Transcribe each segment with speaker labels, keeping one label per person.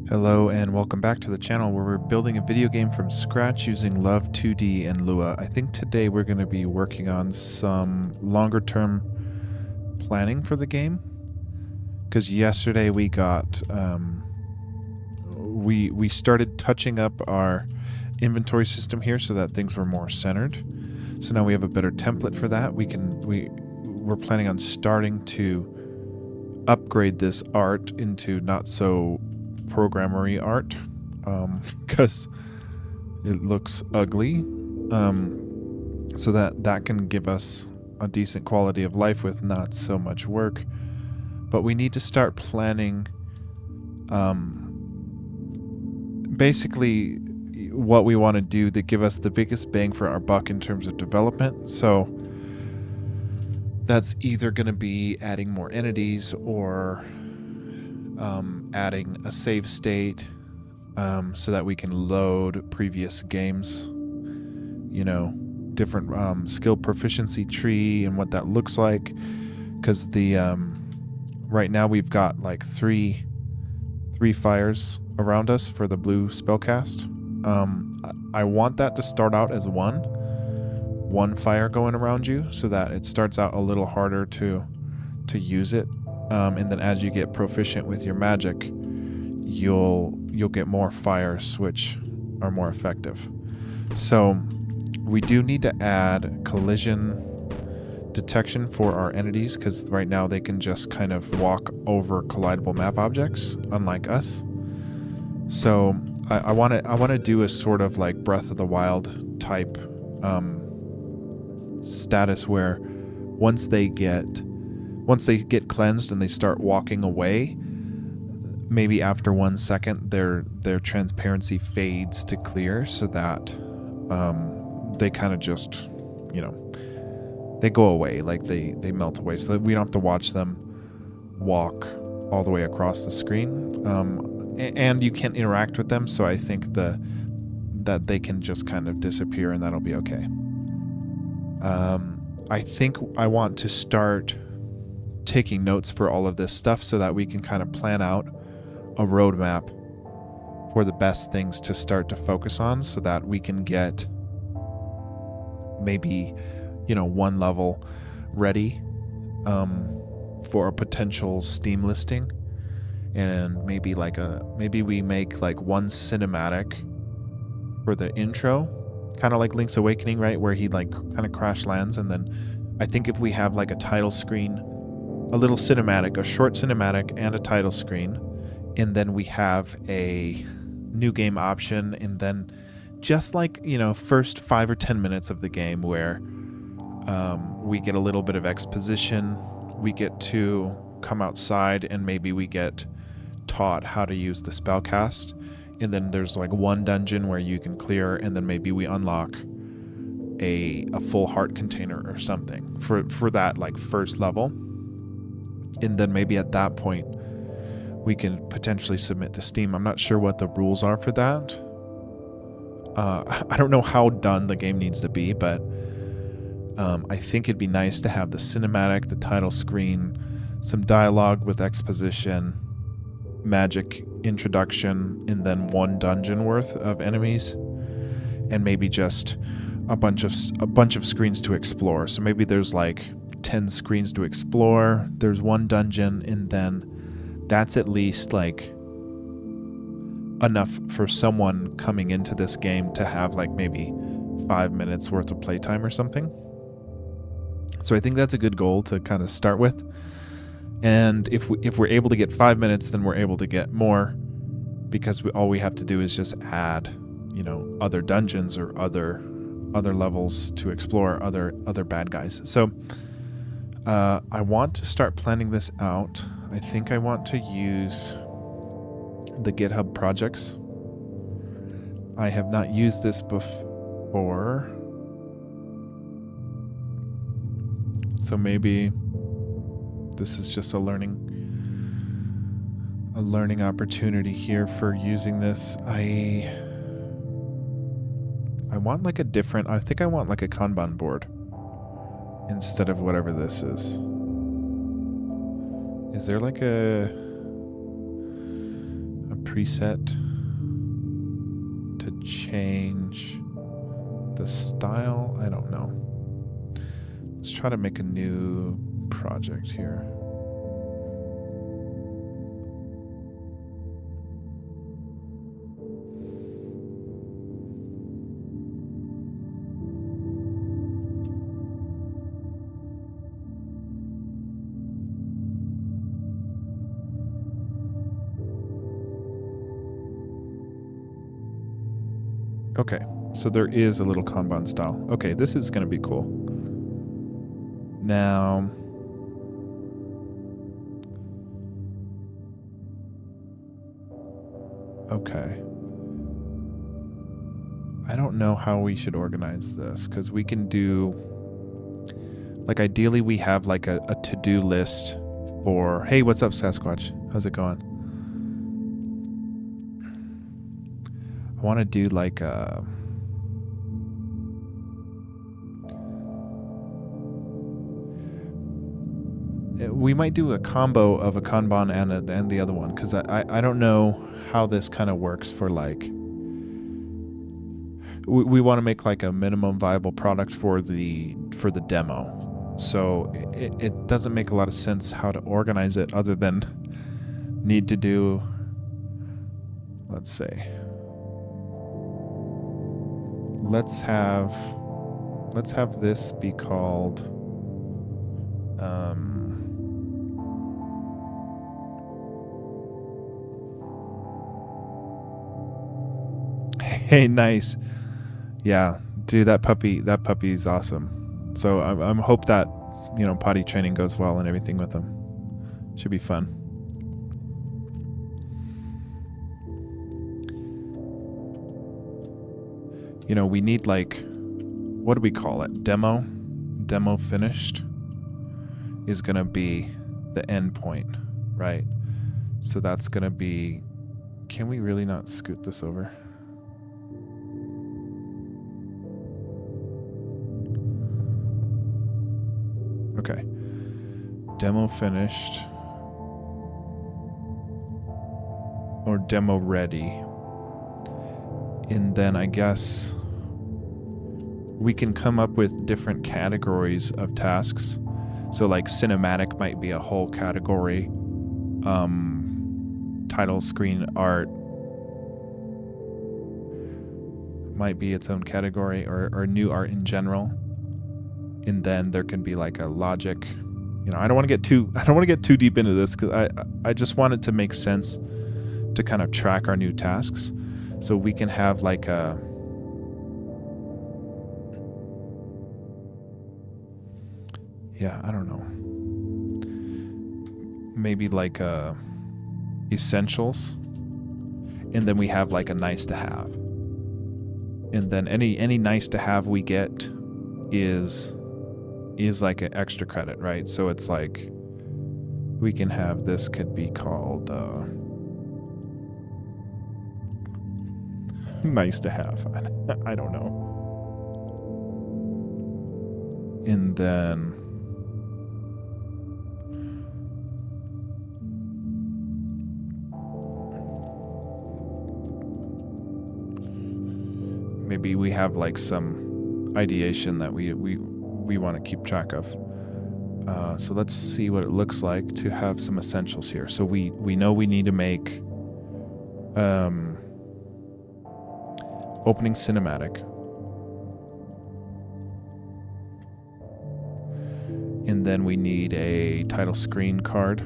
Speaker 1: Hello and welcome back to the channel where we're building a video game from scratch using Love2d and Lua. I think today we're going to be working on some longer term planning for the game, because yesterday we got we started touching up our inventory system here so that things were more centered. So now we have a better template for that. We're planning on starting to upgrade this art into not so programmery art, because it looks ugly, so that can give us a decent quality of life with not so much work. But we need to start planning basically what we want to do to give us the biggest bang for our buck in terms of development. So that's either going to be adding more entities or adding a save state, so that we can load previous games, different skill proficiency tree and what that looks like. Because the right now we've got like three fires around us for the blue spellcast. I want that to start out as one fire going around you, so that it starts out a little harder to use it. And then as you get proficient with your magic, you'll get more fires which are more effective. So we do need to add collision detection for our entities, because right now they can just kind of walk over collidable map objects, unlike us. So I want to do a sort of like Breath of the Wild type status where once they get cleansed and they start walking away, maybe after 1 second their transparency fades to clear, so that they kind of just, they go away, like they melt away, so that we don't have to watch them walk all the way across the screen. And you can interact with them, so I think that they can just kind of disappear, and that'll be okay. I think I want to start taking notes for all of this stuff so that we can kind of plan out a roadmap for the best things to start to focus on, so that we can get maybe, one level ready for a potential Steam listing. And maybe we make like one cinematic for the intro, kind of like Link's Awakening, right, where he like kind of crash lands. And then I think if we have like a title screen, a little cinematic, a short cinematic and a title screen, and then we have a new game option, and then just like, first 5 or 10 minutes of the game where we get a little bit of exposition, we get to come outside and maybe we get taught how to use the spellcast, and then there's like one dungeon where you can clear, and then maybe we unlock a full heart container or something for that like first level. And then maybe at that point we can potentially submit to Steam. I'm not sure what the rules are for that. I don't know how done the game needs to be, but I think it'd be nice to have the cinematic, the title screen, some dialogue with exposition, magic introduction, and then one dungeon worth of enemies, and maybe just a bunch of screens to explore. So maybe there's like 10 screens to explore, there's one dungeon, and then that's at least like enough for someone coming into this game to have like maybe 5 minutes worth of playtime or something. So I think that's a good goal to kind of start with. And if we're able to get 5 minutes, then we're able to get more, because all we have to do is just add, other dungeons or other levels to explore, other bad guys. So I want to start planning this out. I think I want to use the GitHub projects. I have not used this before, so maybe this is just a learning opportunity here for using this. I want like a different, I think I want like a Kanban board instead of whatever this is. Is there like a preset to change the style. I don't know. Let's try to make a new project here. Okay, so there is a little Kanban style. Okay, this is going to be cool. Now, okay. I don't know how we should organize this, because we can do, like, ideally we have like a to-do list for, hey, what's up, Sasquatch? How's it going? I want to do like a, we might do a combo of a Kanban and the other one, because I don't know how this kind of works for, like, we want to make like a minimum viable product for the demo. So it doesn't make a lot of sense how to organize it other than need to do, let's say, let's have this be called hey, nice. Yeah, dude, that puppy's awesome. So I'm hope that, you know, potty training goes well and everything with him. Should be fun. You know, we need, like, what do we call it? Demo finished is going to be the end point, right? So that's going to be, can we really not scoot this over? Okay. Demo finished. Or demo ready. And then I guess we can come up with different categories of tasks. So like cinematic might be a whole category. Title screen art might be its own category, or new art in general. And then there can be like a logic. You know, I don't want to get too deep into this, because I just want it to make sense to kind of track our new tasks. So we can have like a, yeah, I don't know. Maybe like essentials. And then we have like a nice to have. And then any nice to have we get is like an extra credit, right? So it's like we can have, this could be called nice to have. I don't know. And then maybe we have like some ideation that we want to keep track of. So let's see what it looks like to have some essentials here. So we know we need to make opening cinematic. And then we need a title screen card.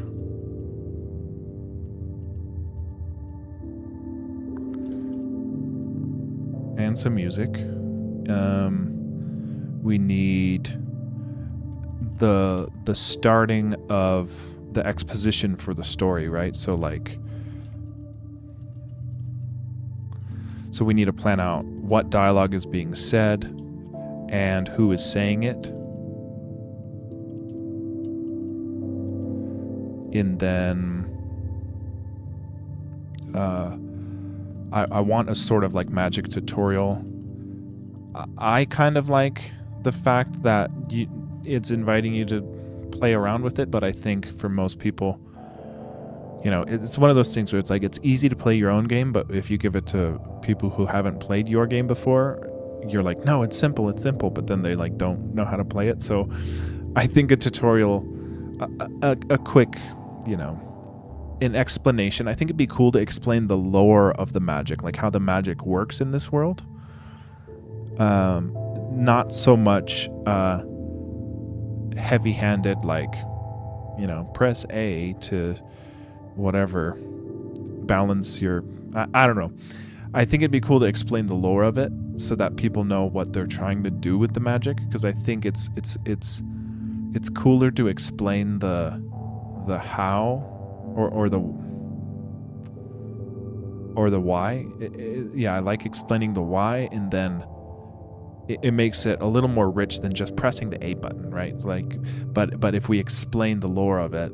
Speaker 1: And some music. We need the starting of the exposition for the story, right? So like, so we need to plan out what dialogue is being said and who is saying it. And then I want a sort of like magic tutorial. I kind of like the fact that it's inviting you to play around with it, but I think for most people, You know, it's one of those things where it's like it's easy to play your own game, but if you give it to people who haven't played your game before, you're like, no, it's simple, but then they like don't know how to play it. So I think a tutorial, a quick, you know, an explanation. I think it'd be cool to explain the lore of the magic, like how the magic works in this world. Not so much heavy-handed, like, you know, press A to whatever, balance your... I don't know. I think it'd be cool to explain the lore of it so that people know what they're trying to do with the magic, because I think it's cooler to explain the how or the why. Yeah, I like explaining the why, and then it makes it a little more rich than just pressing the A button, right? It's like, but if we explain the lore of it,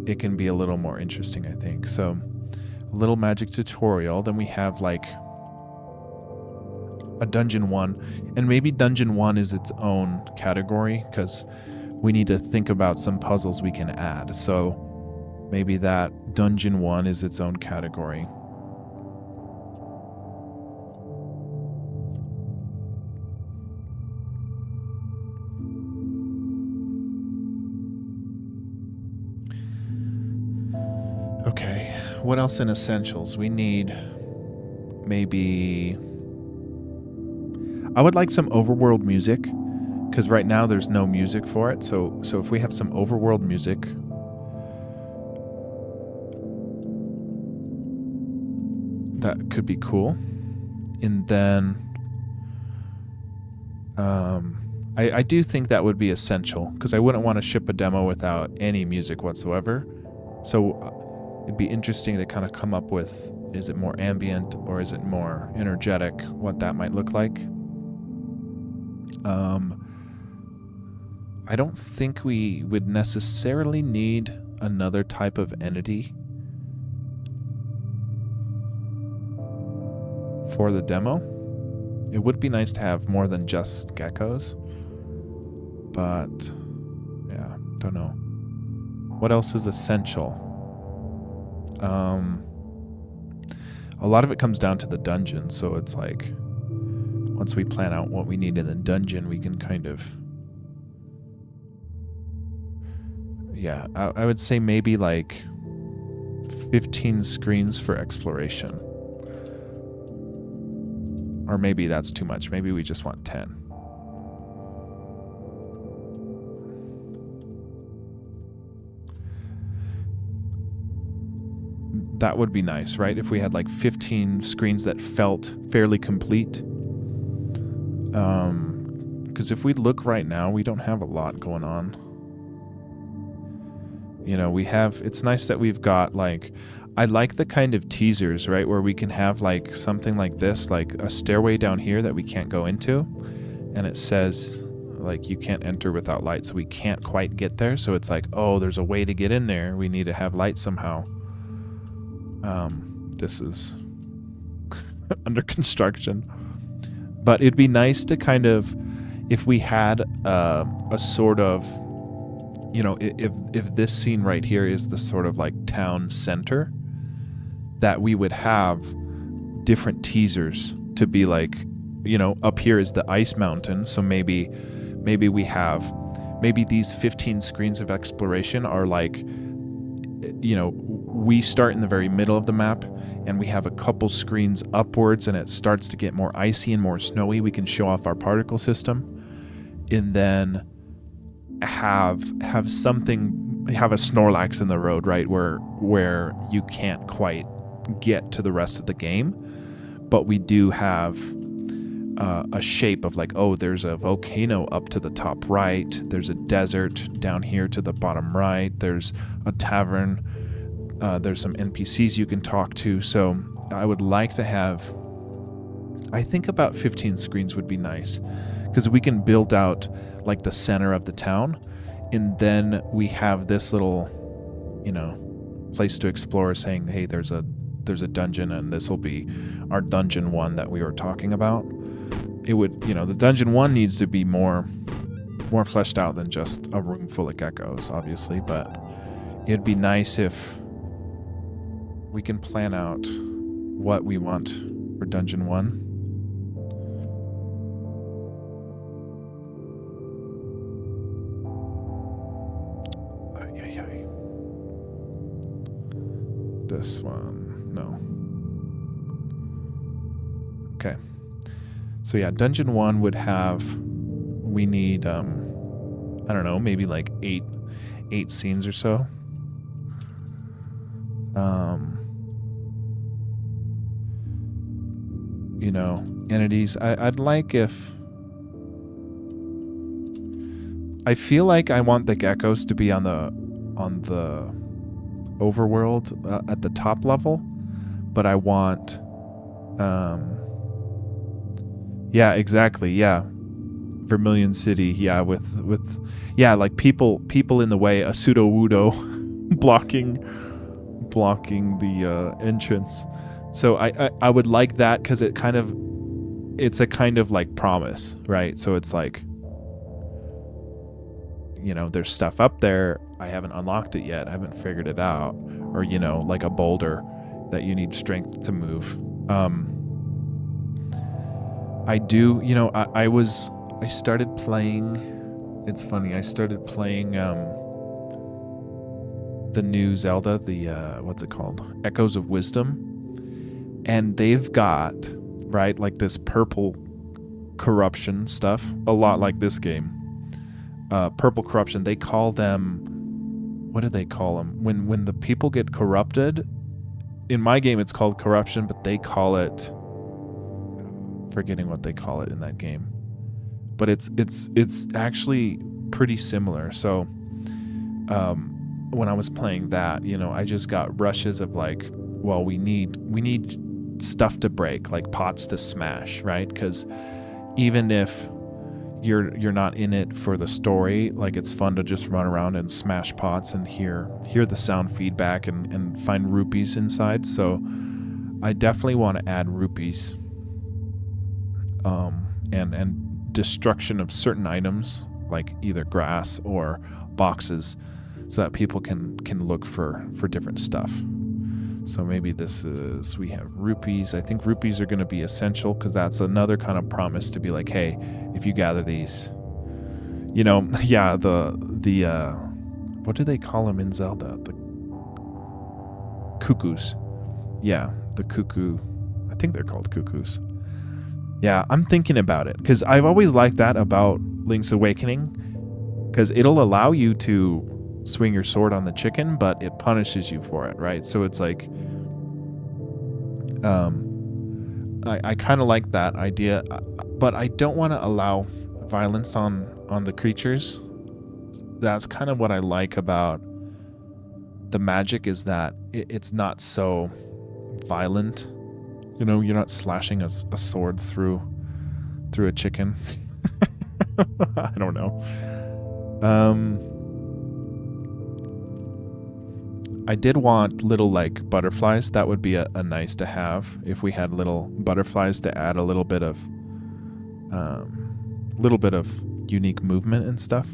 Speaker 1: it can be a little more interesting, I think. So, a little magic tutorial. Then we have like a dungeon 1, and maybe dungeon 1 is its own category because we need to think about some puzzles we can add. So maybe that dungeon 1 is its own category. Okay, what else in essentials? We need maybe... I would like some overworld music, because right now there's no music for it. So if we have some overworld music... that could be cool. And then... I do think that would be essential, because I wouldn't want to ship a demo without any music whatsoever. So it'd be interesting to kind of come up with, is it more ambient or is it more energetic, what that might look like. I don't think we would necessarily need another type of entity for the demo. It would be nice to have more than just geckos, but yeah, don't know. What else is essential? A lot of it comes down to the dungeon, so it's like once we plan out what we need in the dungeon, we can kind of... yeah, I would say maybe like 15 screens for exploration. Or maybe that's too much. Maybe we just want 10. That would be nice, right? If we had like 15 screens that felt fairly complete. Because if we look right now, we don't have a lot going on. You know, we have... it's nice that we've got like... I like the kind of teasers, right, where we can have like something like this, like a stairway down here that we can't go into, and it says like you can't enter without light, so we can't quite get there. So it's like, oh, there's a way to get in there. We need to have light somehow. This is under construction, but it'd be nice to kind of, if we had a sort of, you know, if this scene right here is the sort of like town center, that we would have different teasers to be like, you know, up here is the ice mountain, so maybe we have, maybe these 15 screens of exploration are like, you know, we start in the very middle of the map and we have a couple screens upwards and it starts to get more icy and more snowy. We can show off our particle system, and then have something, have a Snorlax in the road, right, where you can't quite get to the rest of the game, but we do have a shape of like, oh, there's a volcano up to the top right, there's a desert down here to the bottom right, there's a tavern, there's some NPCs you can talk to. So I would like to have, I think about 15 screens would be nice, because we can build out like the center of the town, and then we have this little, you know, place to explore, saying, hey, there's a dungeon, and this will be our dungeon 1 that we were talking about. It would, you know, the dungeon 1 needs to be more fleshed out than just a room full of geckos, obviously, but it'd be nice if we can plan out what we want for Dungeon 1. This one, no. Okay. So yeah, Dungeon 1 would have, we need, I don't know, maybe like eight scenes or so. You know, entities. I'd like if, I feel like I want the geckos to be on the overworld at the top level, but I want, yeah, exactly, yeah, Vermilion City, yeah, with yeah, like people in the way, a pseudo wudo blocking the entrance. So I would like that, because it's a kind of like promise, right? So it's like, you know, there's stuff up there, I haven't unlocked it yet, I haven't figured it out, or, you know, like a boulder that you need strength to move. I do, you know, I started playing, it's funny, I started playing the new Zelda, the what's it called, Echoes of Wisdom, and they've got, right, like this purple corruption stuff, a lot like this game. Purple corruption, they call them, what do they call them, when the people get corrupted? In my game it's called corruption, but they call it, forgetting what they call it in that game, but it's actually pretty similar. So when I was playing that, you know, I just got rushes of like, well, we need stuff to break, like pots to smash, right? Because even if you're not in it for the story, like it's fun to just run around and smash pots and hear the sound feedback and find rupees inside. So I definitely want to add rupees, and destruction of certain items, like either grass or boxes, so that people can look for different stuff. So maybe this is, we have rupees. I think rupees are going to be essential, because that's another kind of promise to be like, hey, if you gather these, you know, yeah, the what do they call them in Zelda? The cuckoos. Yeah, the cuckoo. I think they're called cuckoos. Yeah, I'm thinking about it, because I've always liked that about Link's Awakening, because it'll allow you to swing your sword on the chicken, but it punishes you for it, right? So it's like, I kind of like that idea, but I don't want to allow violence on the creatures. That's kind of what I like about the magic, is that it's not so violent. You know, you're not slashing a sword through a chicken. I don't know. I did want little like butterflies. That would be a nice to have, if we had little butterflies to add a little bit of unique movement and stuff.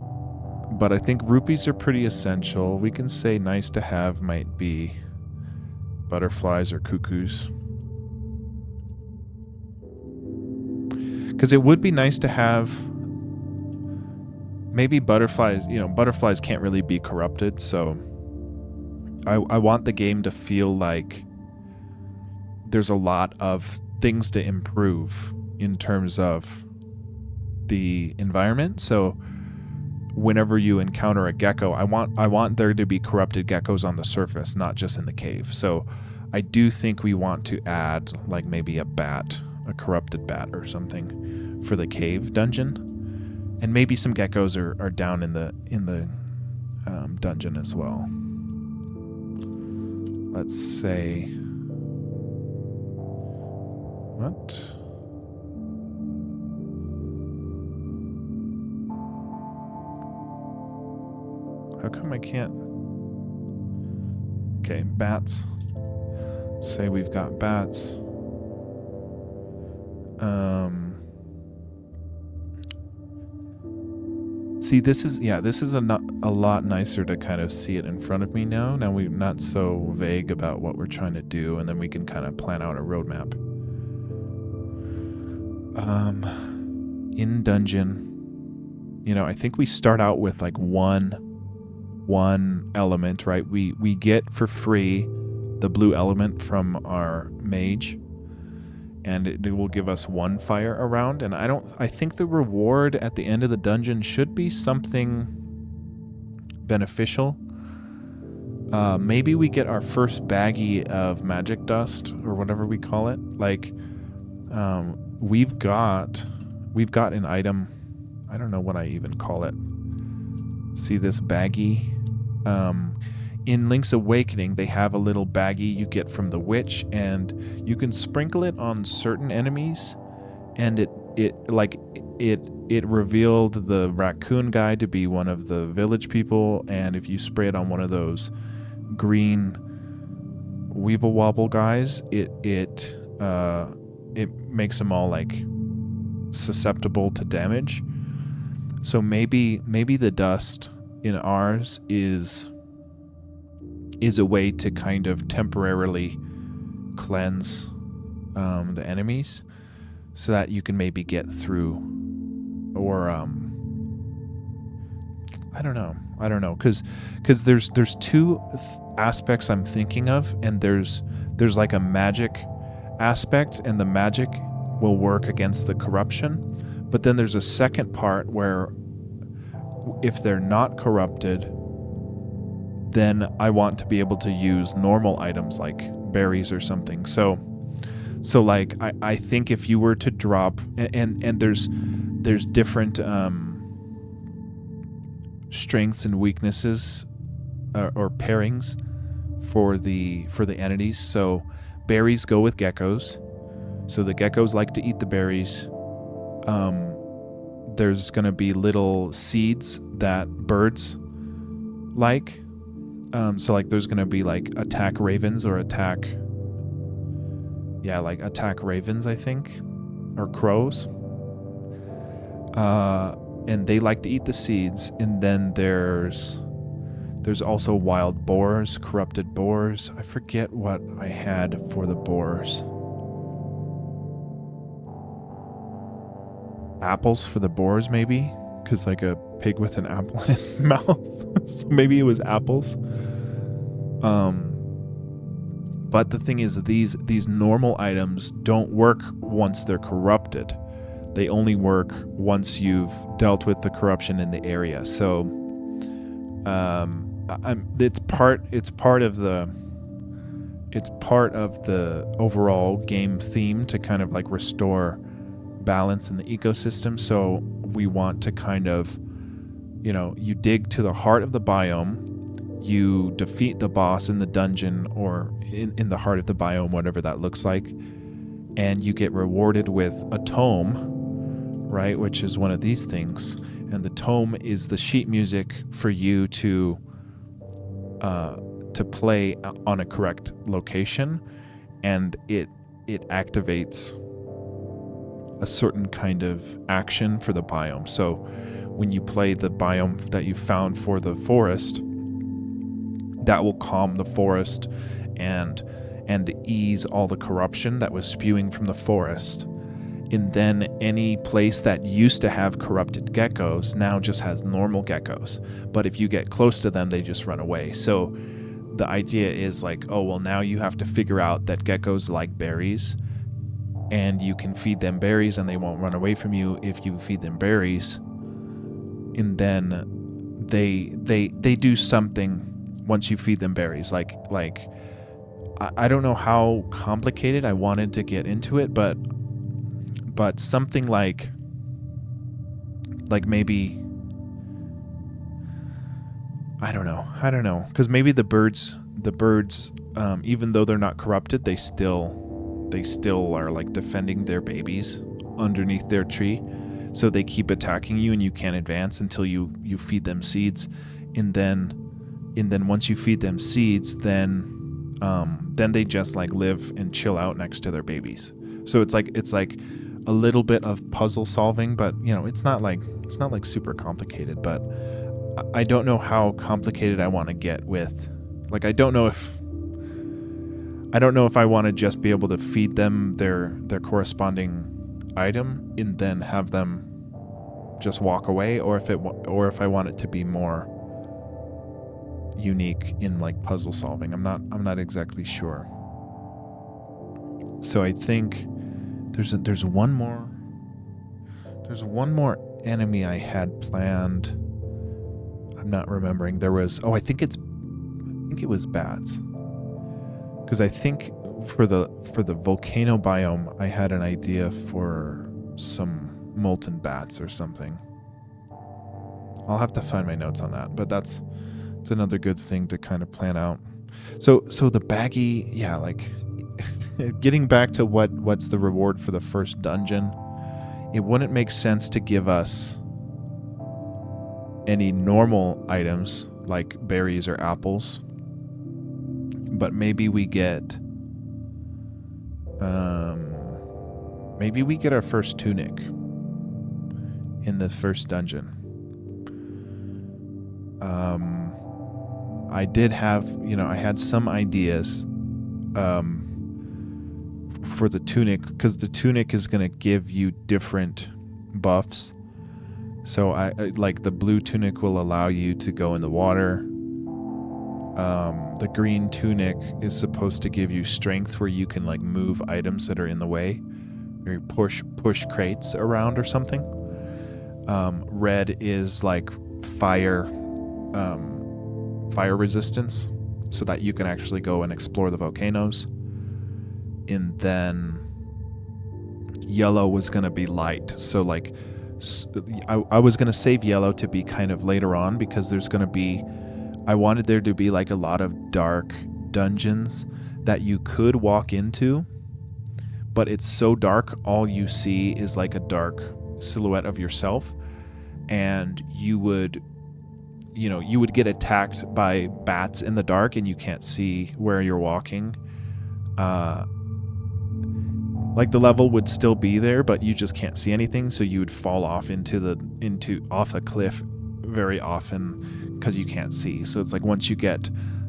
Speaker 1: But I think rupees are pretty essential. We can say nice to have might be butterflies or cuckoos, because it would be nice to have maybe butterflies. You know, butterflies can't really be corrupted, so I want the game to feel like there's a lot of things to improve in terms of the environment. So whenever you encounter a gecko, I want there to be corrupted geckos on the surface, not just in the cave. So I do think we want to add like maybe a bat, a corrupted bat or something for the cave dungeon, and maybe some geckos are down in the dungeon as well. Let's say, what? How come I can't? Okay, bats. Say we've got bats. See, this is a lot nicer to kind of see it in front of me now. Now we're not so vague about what we're trying to do, and then we can kind of plan out a roadmap. In dungeon, I think we start out with like one element, right? We get for free the blue element from our mage, and it will give us one fire around. And I think the reward at the end of the dungeon should be something beneficial. Maybe we get our first baggie of magic dust or whatever we call it. Like, we've got an item. I don't know what I even call it. See this baggie? In Link's Awakening, they have a little baggie you get from the witch, and you can sprinkle it on certain enemies, and it revealed the raccoon guy to be one of the village people, and if you spray it on one of those green Weeble Wobble guys, it makes them all like susceptible to damage. So maybe the dust in ours is a way to kind of temporarily cleanse the enemies, so that you can maybe get through, or I don't know, because there's two aspects I'm thinking of, and there's like a magic aspect, and the magic will work against the corruption, but then there's a second part where if they're not corrupted, then I want to be able to use normal items like berries or something. So like I think if you were to drop, and there's different strengths and weaknesses or pairings for the entities. So berries go with geckos. So the geckos like to eat the berries. There's going to be little seeds that birds like. So like there's going to be like attack ravens or attack ravens, I think, or crows. And they like to eat the seeds. And then there's also wild boars, corrupted boars. I forget what I had for the boars. Apples for the boars, maybe, because like a pig with an apple in his mouth. So maybe it was apples. But the thing is, these normal items don't work once they're corrupted. They only work once you've dealt with the corruption in the area. So it's part of the overall game theme to kind of like restore balance in the ecosystem. So we want to kind of, you dig to the heart of the biome, you defeat the boss in the dungeon or in the heart of the biome, whatever that looks like, and you get rewarded with a tome, right, which is one of these things. And the tome is the sheet music for you to play on a correct location, and it activates a certain kind of action for the biome. So when you play the biome that you found for the forest, that will calm the forest and ease all the corruption that was spewing from the forest. And then any place that used to have corrupted geckos now just has normal geckos. But if you get close to them, they just run away. So the idea is like, oh, well, now you have to figure out that geckos like berries, and you can feed them berries and they won't run away from you if you feed them berries. And then they do something once you feed them berries. Like I don't know how complicated I wanted to get into it, but something like maybe, I don't know, because maybe the birds, even though they're not corrupted, they still are like defending their babies underneath their tree, so they keep attacking you and you can't advance until you feed them seeds. And then once you feed them seeds, then they just like live and chill out next to their babies. So it's like a little bit of puzzle solving, but it's not like super complicated. But I don't know how complicated I want to get with. Like, I don't know if I want to just be able to feed them their corresponding item and then have them just walk away, or if I want it to be more unique in like puzzle solving. I'm not exactly sure. So I think there's one more enemy I had planned. I'm not remembering. There was I think it was bats. Because I think for the volcano biome, I had an idea for some molten bats or something. I'll have to find my notes on that, but it's another good thing to kind of plan out. So the baggy, yeah, like getting back to what's the reward for the first dungeon, it wouldn't make sense to give us any normal items like berries or apples, but maybe we get our first tunic in the first dungeon. I did have, I had some ideas for the tunic, because the tunic is going to give you different buffs. So I like the blue tunic will allow you to go in the water. The green tunic is supposed to give you strength, where you can like move items that are in the way, or you push crates around or something. Red is like fire resistance, so that you can actually go and explore the volcanoes. And then yellow was going to be light. So like I was going to save yellow to be kind of later on, because I wanted there to be like a lot of dark dungeons that you could walk into, but it's so dark, all you see is like a dark silhouette of yourself, and you would get attacked by bats in the dark, and you can't see where you're walking. Like the level would still be there, but you just can't see anything, so you would fall off off a cliff very often because you can't see. So it's like once you get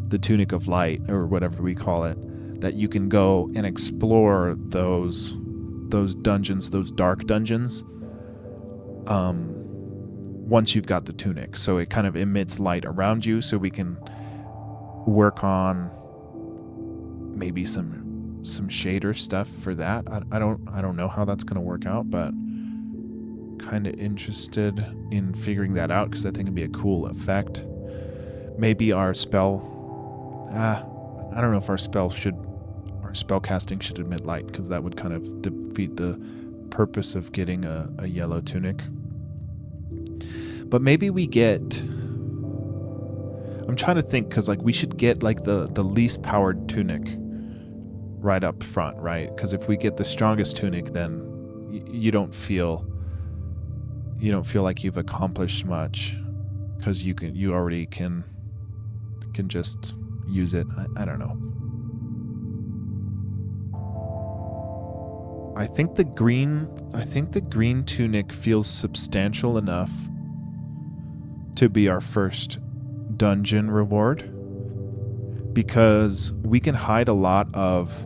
Speaker 1: the tunic of light, or whatever we call it, that you can go and explore those dungeons, those dark dungeons, once you've got the tunic. So it kind of emits light around you, so we can work on maybe some shader stuff for that. I don't know how that's going to work out, but kind of interested in figuring that out, because I think it'd be a cool effect. Maybe our spell, I don't know if our spell casting should emit light, because that would kind of defeat the purpose of getting a yellow tunic. But maybe we get, I'm trying to think, because like we should get like the least powered tunic right up front, right? Because if we get the strongest tunic, then you don't feel like you've accomplished much, because you already can just use it. I don't know. I think the green tunic feels substantial enough to be our first dungeon reward, because we can hide a lot of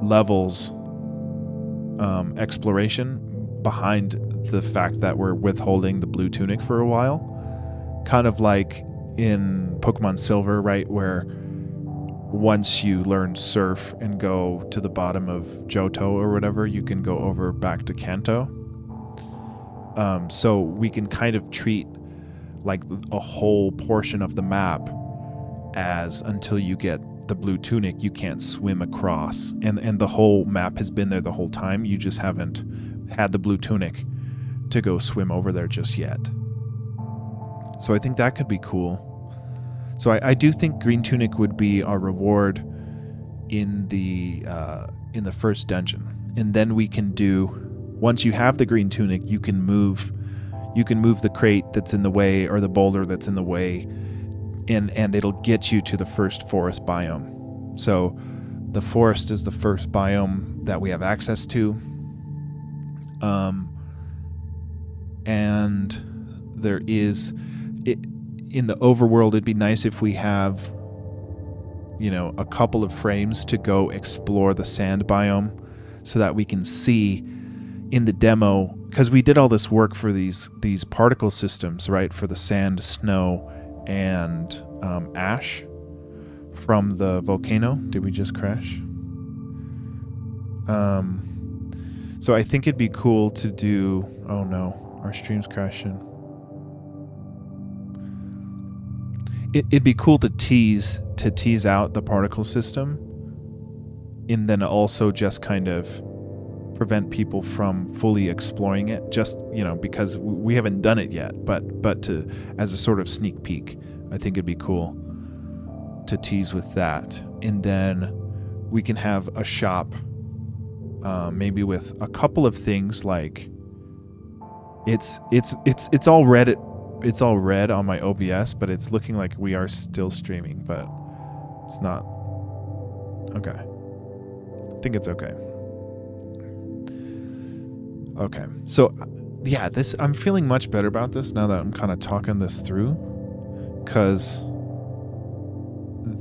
Speaker 1: levels exploration behind the fact that we're withholding the blue tunic for a while, kind of like in Pokemon Silver, right, where once you learn Surf and go to the bottom of Johto or whatever, you can go over back to Kanto. So we can kind of treat like a whole portion of the map as, until you get the blue tunic, you can't swim across, and the whole map has been there the whole time. You just haven't had the blue tunic to go swim over there just yet. So I think that could be cool. So I do think green tunic would be our reward in the first dungeon, and then we can do, once you have the green tunic, you can move the crate that's in the way, or the boulder that's in the way, and it'll get you to the first forest biome. So the forest is the first biome that we have access to, And there is it in the overworld. It'd be nice if we have, a couple of frames to go explore the sand biome, so that we can see in the demo, because we did all this work for these particle systems, right? For the sand, snow, and ash from the volcano. Did we just crash? So I think it'd be cool to do. Oh no, our stream's crashing. It'd be cool to tease out the particle system, and then also just kind of prevent people from fully exploring it, just because we haven't done it yet, but to, as a sort of sneak peek, I think it'd be cool to tease with that. And then we can have a shop, maybe with a couple of things, like it's all red. It's all red on my OBS, but it's looking like we are still streaming, but it's not. Okay, I think it's okay. Okay, so yeah, I'm feeling much better about this now that I'm kind of talking this through, because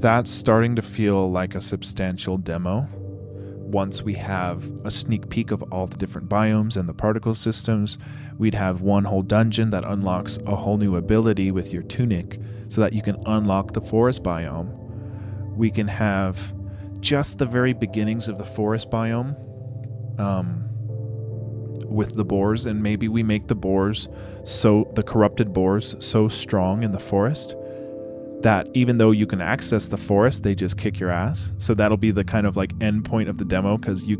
Speaker 1: that's starting to feel like a substantial demo once we have a sneak peek of all the different biomes and the particle systems. We'd have one whole dungeon that unlocks a whole new ability with your tunic, so that you can unlock the forest biome. We can have just the very beginnings of the forest biome, with the boars, and maybe we make the boars, so the corrupted boars, so strong in the forest that even though you can access the forest, they just kick your ass. So that'll be the kind of like end point of the demo, because you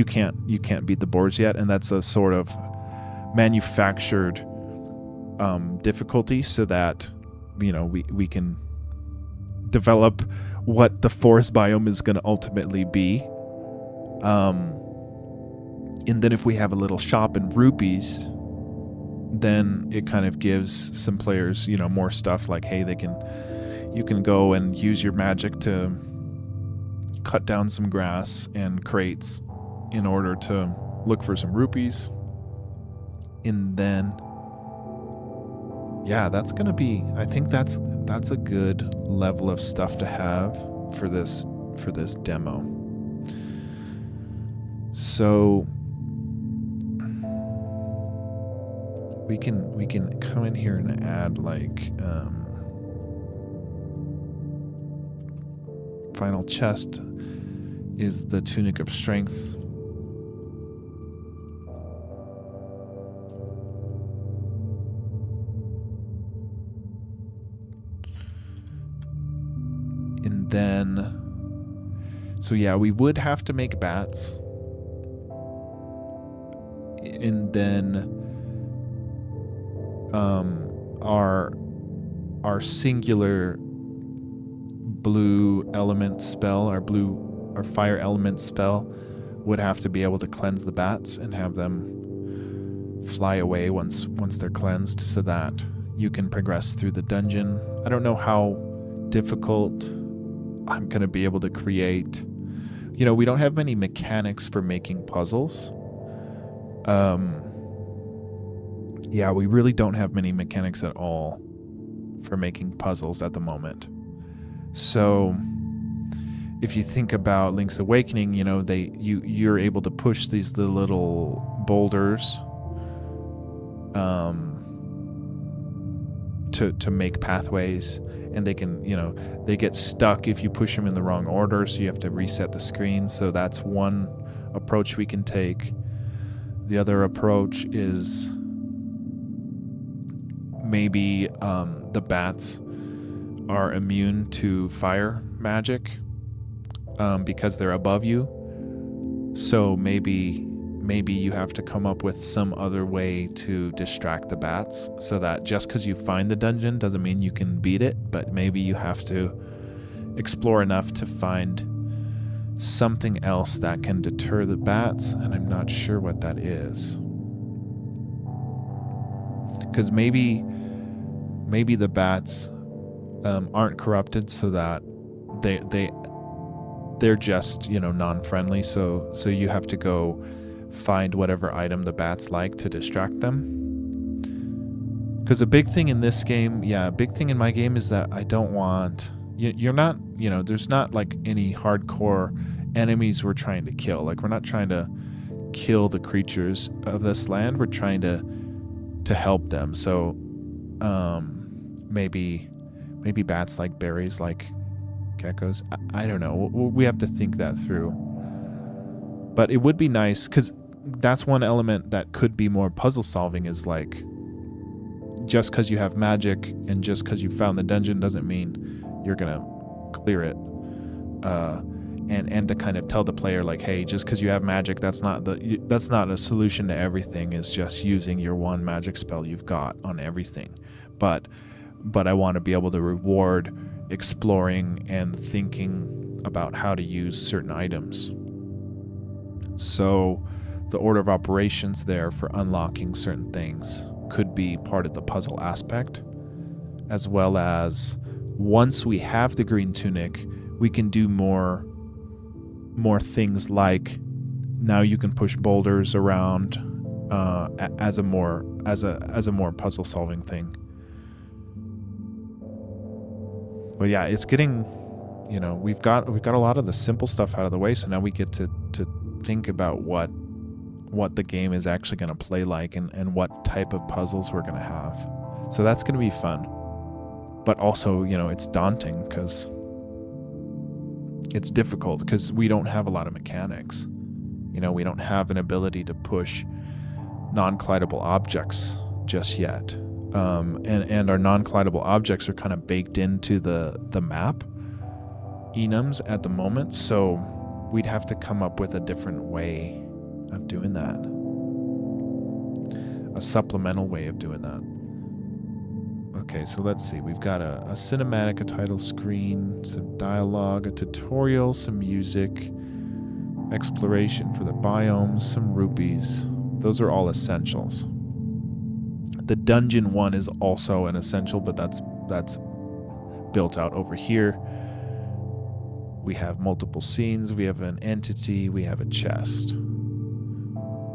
Speaker 1: can't beat the boars yet, and that's a sort of manufactured difficulty, so that we can develop what the forest biome is going to ultimately be. And then if we have a little shop in rupees, then it kind of gives some players, more stuff, like, hey, you can go and use your magic to cut down some grass and crates in order to look for some rupees. And then, yeah, that's going to be, I think that's a good level of stuff to have for this demo. So we can come in here and add, like, final chest is the tunic of strength. And then, so yeah, we would have to make bats. And then our singular blue element spell, our fire element spell, would have to be able to cleanse the bats and have them fly away once they're cleansed, so that you can progress through the dungeon. I don't know how difficult I'm going to be able to create. We don't have many mechanics for making puzzles. Yeah, we really don't have many mechanics at all for making puzzles at the moment. So if you think about Link's Awakening, you're able to push these little boulders to make pathways, and they can, they get stuck if you push them in the wrong order, so you have to reset the screen. So that's one approach we can take. The other approach is maybe the bats are immune to fire magic because they're above you. So maybe you have to come up with some other way to distract the bats, so that just because you find the dungeon doesn't mean you can beat it, but maybe you have to explore enough to find something else that can deter the bats, and I'm not sure what that is. Because maybe the bats aren't corrupted, so that they're just non-friendly. So you have to go find whatever item the bats like to distract them. Because a big thing in this game, a big thing in my game is that I don't want... You're not, there's not like any hardcore enemies we're trying to kill. Like, we're not trying to kill the creatures of this land. We're trying to help them. So maybe bats like berries, like geckos. I don't know. We have to think that through. But it would be nice, because that's one element that could be more puzzle solving, is like, just because you have magic and just because you found the dungeon doesn't mean you're gonna clear it. And to kind of tell the player, like, hey, just because you have magic, that's not a solution to everything. Is just using your one magic spell you've got on everything. But I want to be able to reward exploring and thinking about how to use certain items. So the order of operations there for unlocking certain things could be part of the puzzle aspect, as well as once we have the green tunic, we can do more things, like now you can push boulders around as a more puzzle solving thing. But yeah, it's getting, we've got a lot of the simple stuff out of the way, so now we get to think about what the game is actually going to play like, and what type of puzzles we're going to have. So that's going to be fun. But also, it's daunting because it's difficult, because we don't have a lot of mechanics. We don't have an ability to push non-collidable objects just yet. And our non-collidable objects are kind of baked into the map enums at the moment, so we'd have to come up with a different way of doing that. A supplemental way of doing that. Okay, so let's see. We've got a cinematic, a title screen, some dialogue, a tutorial, some music, exploration for the biomes, some rupees. Those are all essentials. The dungeon one is also an essential, but that's built out over here. We have multiple scenes, we have an entity, we have a chest.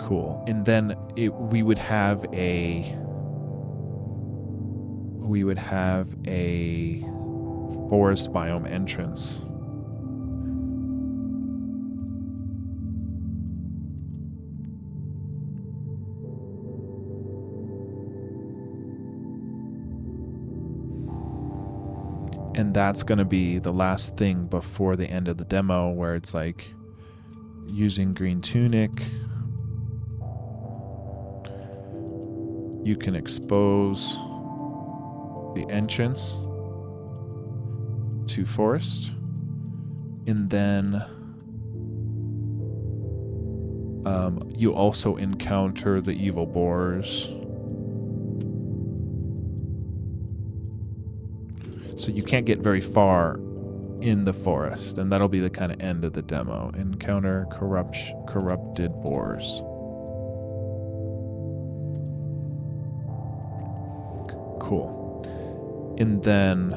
Speaker 1: Cool. And then we would have a forest biome entrance. And that's going to be the last thing before the end of the demo, where it's like using green tunic. You can expose the entrance to forest, and then you also encounter the evil boars. So you can't get very far in the forest, and that'll be the kind of end of the demo. Encounter corrupted boars. Cool. And then,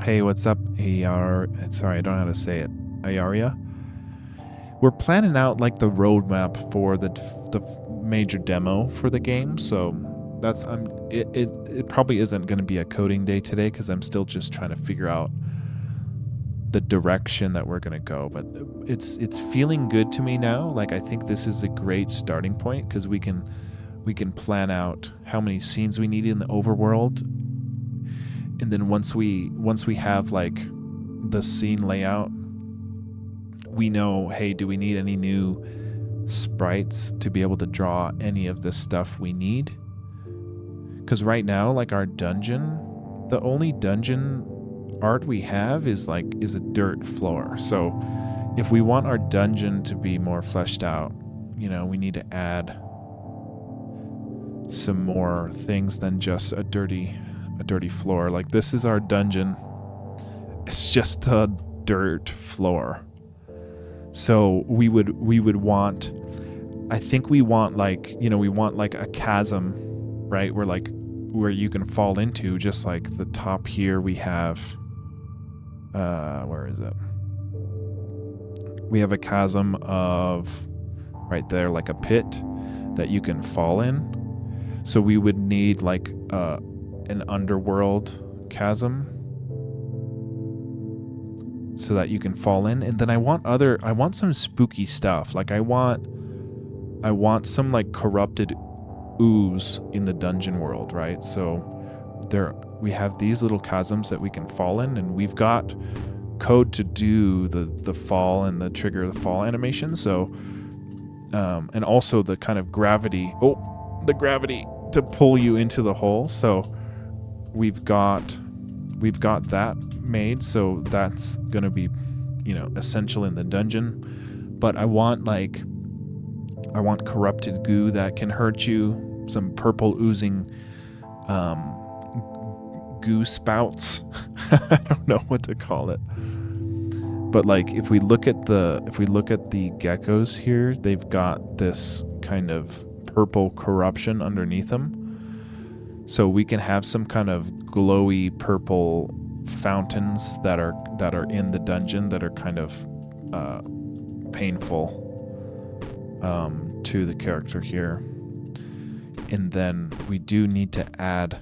Speaker 1: hey, what's up, AR? Sorry, I don't know how to say it. Ayaria? We're planning out like the roadmap for the major demo for the game, so that's it probably isn't going to be a coding day today, because I'm still just trying to figure out the direction that we're going to go. But it's feeling good to me now. Like, I think this is a great starting point, because we can plan out how many scenes we need in the overworld, and then once we have like the scene layout, we know, hey, do we need any new sprites to be able to draw any of this stuff we need? Because right now, like, our dungeon, the only dungeon art we have is a dirt floor. So if we want our dungeon to be more fleshed out, we need to add some more things than just a dirty floor. Like, this is our dungeon. It's just a dirt floor. So we would want, I think we want we want like a chasm, right? Where you can fall into, just like the top here we have, where is it? we have a chasm of right there, like a pit that you can fall in. So we would need like an underworld chasm so that you can fall in. And then I want some spooky stuff. Like I want some like corrupted ooze in the dungeon world, right? So we have these little chasms that we can fall in, and we've got code to do the fall and the trigger the fall animation. So and also the kind of gravity to pull you into the hole. So we've got that made, so that's gonna be, essential in the dungeon. But I want corrupted goo that can hurt you, some purple oozing goo spouts. I don't know what to call it. But like if we look at the geckos here, they've got this kind of purple corruption underneath them. So we can have some kind of glowy purple fountains that are in the dungeon that are kind of painful to the character here. And then we do need to add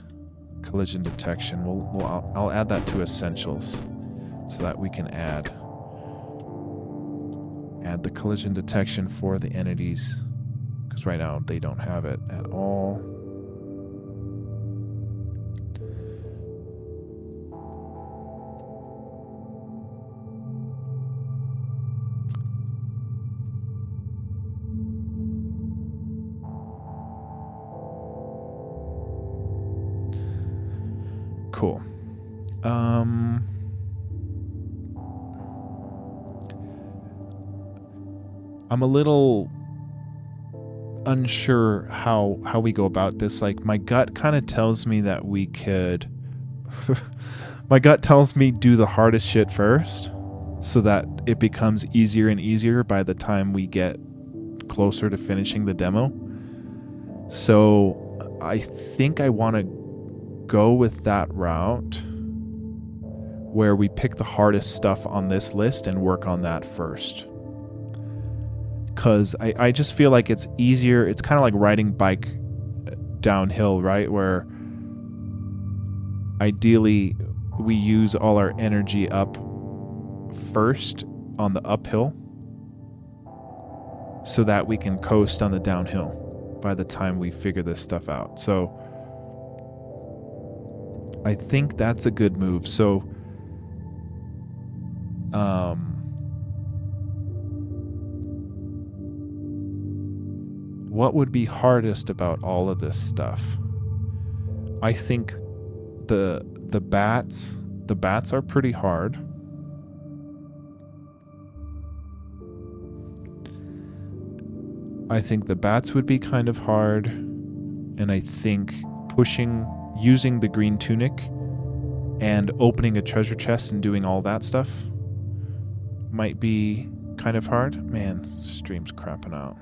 Speaker 1: collision detection. I'll add that to essentials so that we can add the collision detection for the entities, because right now they don't have it at all. Cool. I'm a little unsure how we go about this. Like my gut kind of tells me that we could my gut tells me do the hardest shit first so that it becomes easier and easier by the time we get closer to finishing the demo. So I think I want to go with that route where we pick the hardest stuff on this list and work on that first. Because I just feel like it's easier. It's kind of like riding bike downhill, right? Where ideally we use all our energy up first on the uphill so that we can coast on the downhill by the time we figure this stuff out. So I think that's a good move. So what would be hardest about all of this stuff? I think the bats are pretty hard. I think the bats would be kind of hard, and I think using the green tunic and opening a treasure chest and doing all that stuff might be kind of hard. Man, stream's crapping out.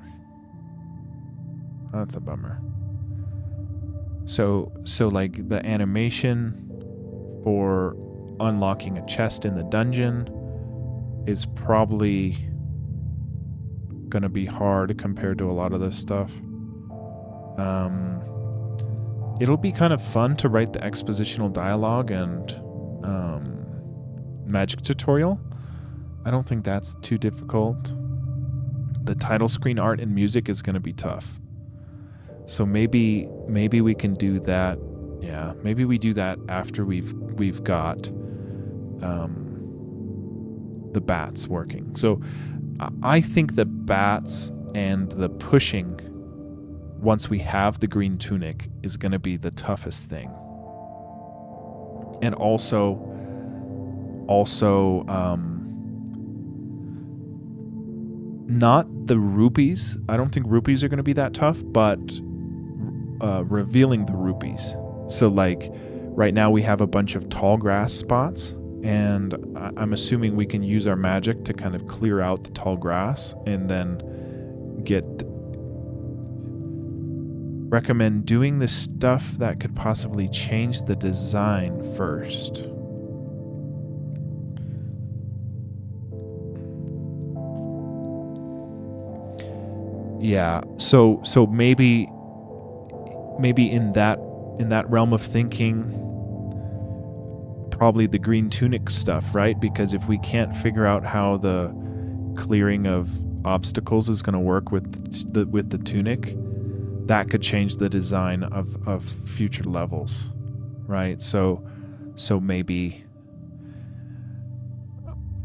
Speaker 1: That's a bummer. So like the animation for unlocking a chest in the dungeon is probably gonna be hard compared to a lot of this stuff. It'll be kind of fun to write the expositional dialogue and magic tutorial. I don't think that's too difficult. The title screen art and music is gonna be tough. So maybe we can do that. Yeah, maybe we do that after we've got the bats working. So I think the bats and the pushing, once we have the green tunic, is going to be the toughest thing. And also not the rupees. I don't think rupees are going to be that tough, but revealing the rupees. So like right now we have a bunch of tall grass spots, and I'm assuming we can use our magic to kind of clear out the tall grass and then recommend doing the stuff that could possibly change the design first. Yeah. So maybe in that realm of thinking, probably the green tunic stuff, right? Because if we can't figure out how the clearing of obstacles is going to work with the tunic, that could change the design of future levels, right? So maybe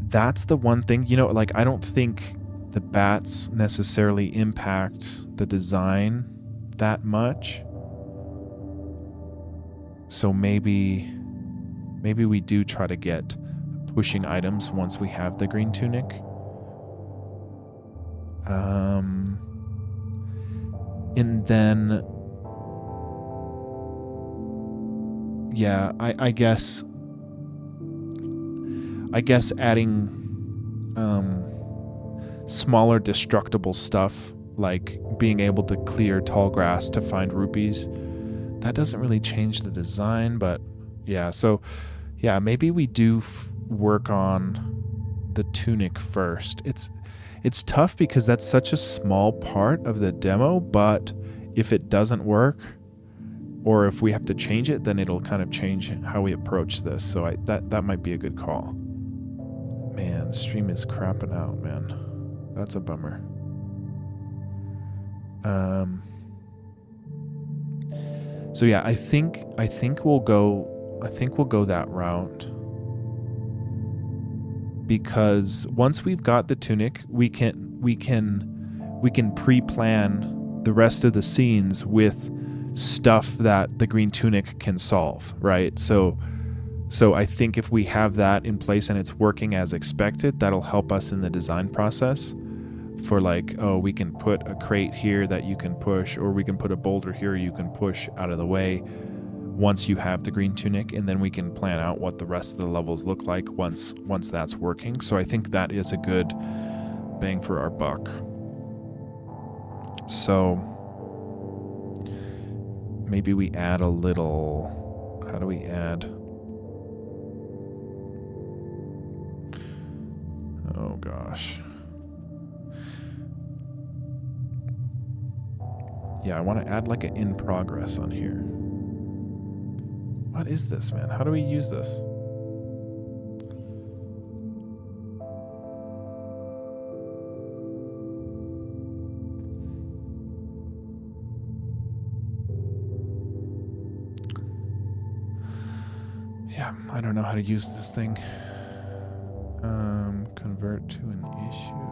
Speaker 1: that's the one thing, like I don't think the bats necessarily impact the design that much. So maybe we do try to get pushing items once we have the green tunic. And then, yeah, I guess adding smaller destructible stuff, like being able to clear tall grass to find rupees, that doesn't really change the design. But yeah, so yeah, maybe we do work on the tunic first. It's tough because that's such a small part of the demo, but if it doesn't work, or if we have to change it, then it'll kind of change how we approach this. So that might be a good call. Man, stream is crapping out, man. That's a bummer. So yeah, I think we'll go that route, because once we've got the tunic, we can pre-plan the rest of the scenes with stuff that the green tunic can solve, right? So I think if we have that in place and it's working as expected, that'll help us in the design process for like, oh, we can put a crate here that you can push, or we can put a boulder here you can push out of the way once you have the green tunic, and then we can plan out what the rest of the levels look like once that's working. So I think that is a good bang for our buck. So maybe we add a little, how do we add? Oh gosh. Yeah, I want to add like an in progress on here. What is this, man? How do we use this? Yeah, I don't know how to use this thing. Convert to an issue.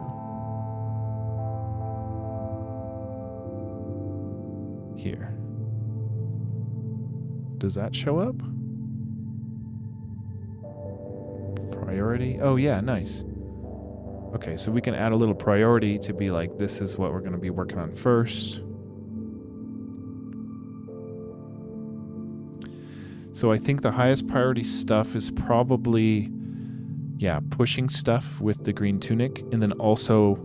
Speaker 1: Here. Does that show up? Priority? Oh yeah, nice. Okay, so we can add a little priority to be like, this is what we're going to be working on first. So I think the highest priority stuff is probably, yeah, pushing stuff with the green tunic, and then also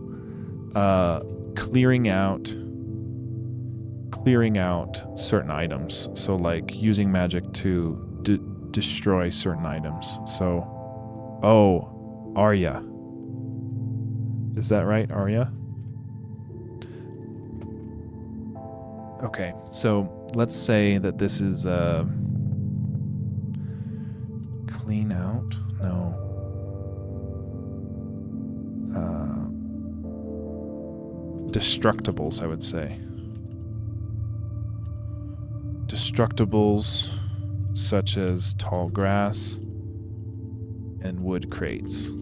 Speaker 1: clearing out certain items. So like using magic to destroy certain items. So, oh, Arya. Is that right, Arya? Okay, so let's say that this is clean out. No. Destructibles, I would say. Destructibles such as tall grass and wood crates.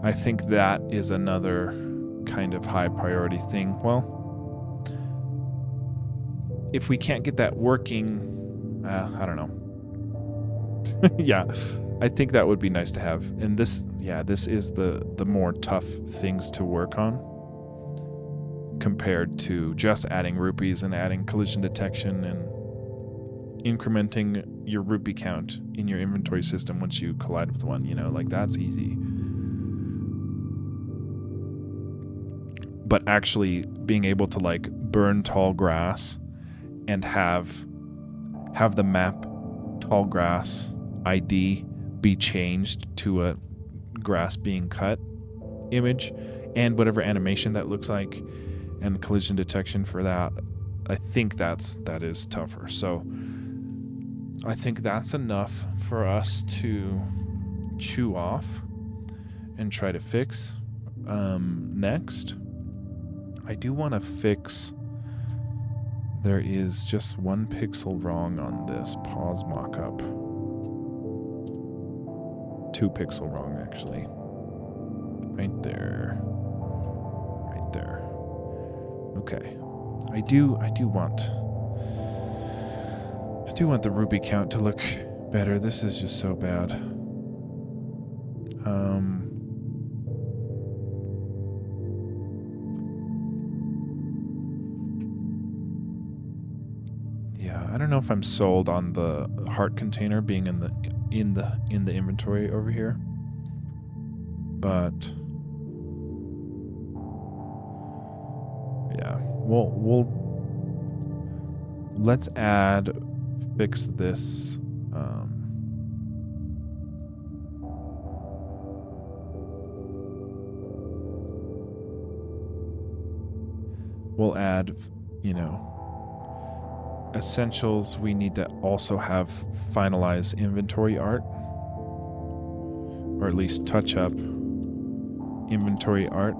Speaker 1: I think that is another kind of high priority thing. Well, if we can't get that working, I don't know. Yeah, I think that would be nice to have. And this is the more tough things to work on compared to just adding rupees and adding collision detection and incrementing your rupee count in your inventory system once you collide with one, like that's easy. But actually being able to like burn tall grass and have the map tall grass ID be changed to a grass being cut image, and whatever animation that looks like, and collision detection for that. I think that is tougher. So I think that's enough for us to chew off and try to fix. Next, I do want to fix. There is just one pixel wrong on this pause mockup. 2 pixel wrong, actually. Right there. Right there. Okay. I do want the rupee count to look better. This is just so bad. Yeah, I don't know if I'm sold on the heart container being in the inventory over here. But yeah, let's fix this. We'll add, essentials. We need to also have finalized inventory art, or at least touch up inventory art.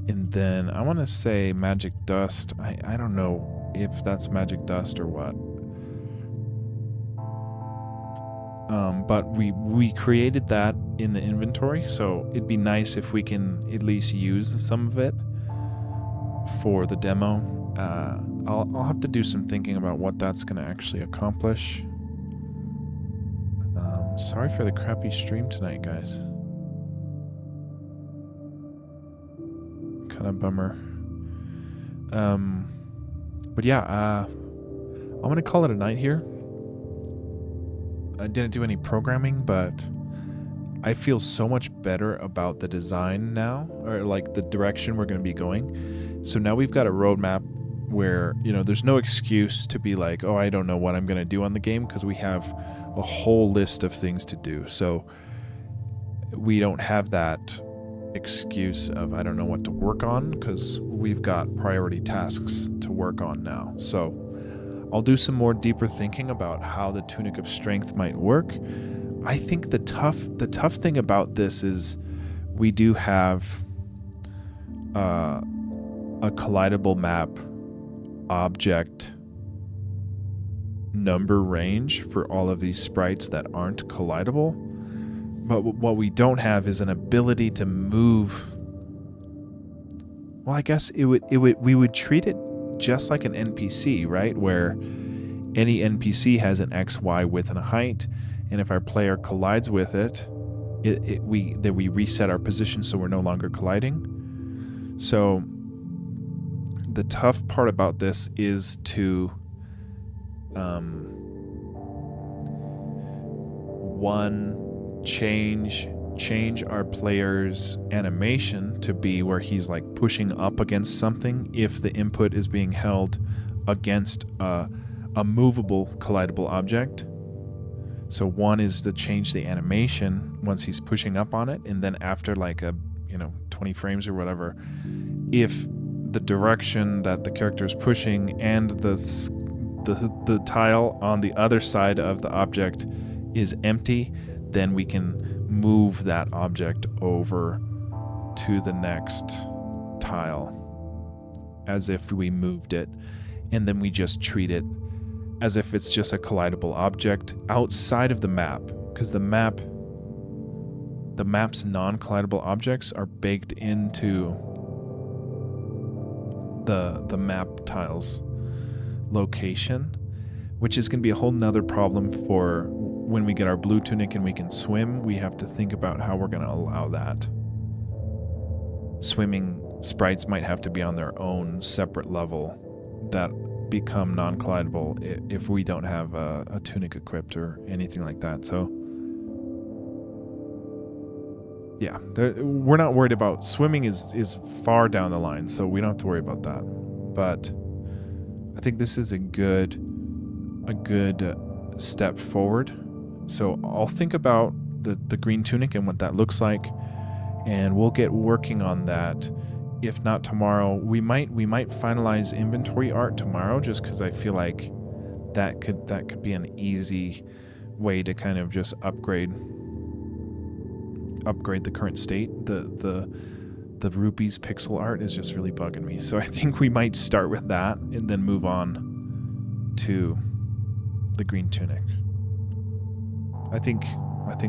Speaker 1: And then I want to say magic dust. I don't know if that's magic dust or what. But we created that in the inventory, so it'd be nice if we can at least use some of it for the demo. I'll have to do some thinking about what that's going to actually accomplish. Sorry for the crappy stream tonight, guys. Kind of bummer. But yeah, I'm going to call it a night here. I didn't do any programming, but I feel so much better about the design now, or like the direction we're going to be going. So now we've got a roadmap where, there's no excuse to be like, oh, I don't know what I'm going to do on the game, because we have a whole list of things to do. So we don't have that excuse of I don't know what to work on, because we've got priority tasks to work on now. So I'll do some more deeper thinking about how the Tunic of Strength might work. I think the tough thing about this is we do have a collidable map object number range for all of these sprites that aren't collidable. But what we don't have is an ability to move. Well, I guess we would treat it just like an NPC, right? Where any NPC has an X, Y, width, and a height, and if our player collides with it, we reset our position so we're no longer colliding. So the tough part about this is to change our player's animation to be where he's like pushing up against something if the input is being held against a movable collidable object. So one is to change the animation once he's pushing up on it, and then after like 20 frames or whatever, if the direction that the character is pushing and the tile on the other side of the object is empty, then we can move that object over to the next tile as if we moved it, and then we just treat it as if it's just a collidable object outside of the map, because the map's non-collidable objects are baked into the map tiles location, which is going to be a whole nother problem for when we get our blue tunic and we can swim. We have to think about how we're going to allow that. Swimming sprites might have to be on their own separate level that become non-collidable if we don't have a tunic equipped or anything like that. So yeah, we're not worried about swimming is far down the line, so we don't have to worry about that. But I think this is a good step forward. So I'll think about the green tunic and what that looks like, and we'll get working on that. If not tomorrow, we might finalize inventory art tomorrow, just because I feel like that could be an easy way to kind of just upgrade the current state. The rupees pixel art is just really bugging me, so I think we might start with that and then move on to the green tunic. I think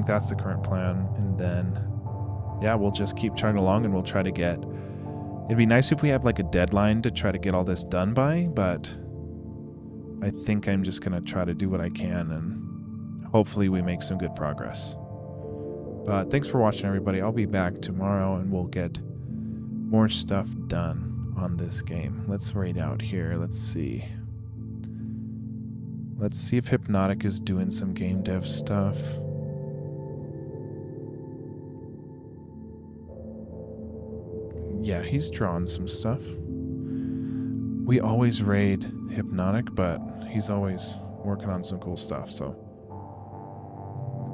Speaker 1: that's the current plan, and then yeah, we'll just keep chugging along, and we'll try to get. It'd be nice if we have like a deadline to try to get all this done by, but I think I'm just gonna try to do what I can, and hopefully we make some good progress. But thanks for watching, everybody. I'll be back tomorrow, and we'll get more stuff done on this game. Let's raid out here. Let's see if Hypnotic is doing some game dev stuff. Yeah, he's drawing some stuff. We always raid Hypnotic, but he's always working on some cool stuff, so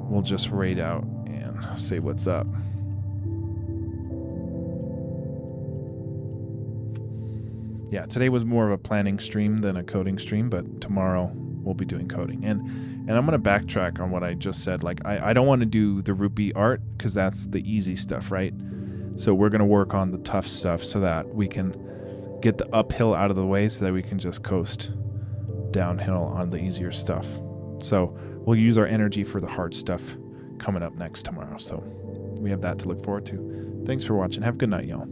Speaker 1: we'll just raid out and say what's up. Yeah, today was more of a planning stream than a coding stream, but tomorrow we'll be doing coding. And I'm going to backtrack on what I just said. Like, I don't want to do the rupee art because that's the easy stuff, right? So we're going to work on the tough stuff so that we can get the uphill out of the way so that we can just coast downhill on the easier stuff. So we'll use our energy for the hard stuff coming up next tomorrow. So we have that to look forward to. Thanks for watching. Have a good night, y'all.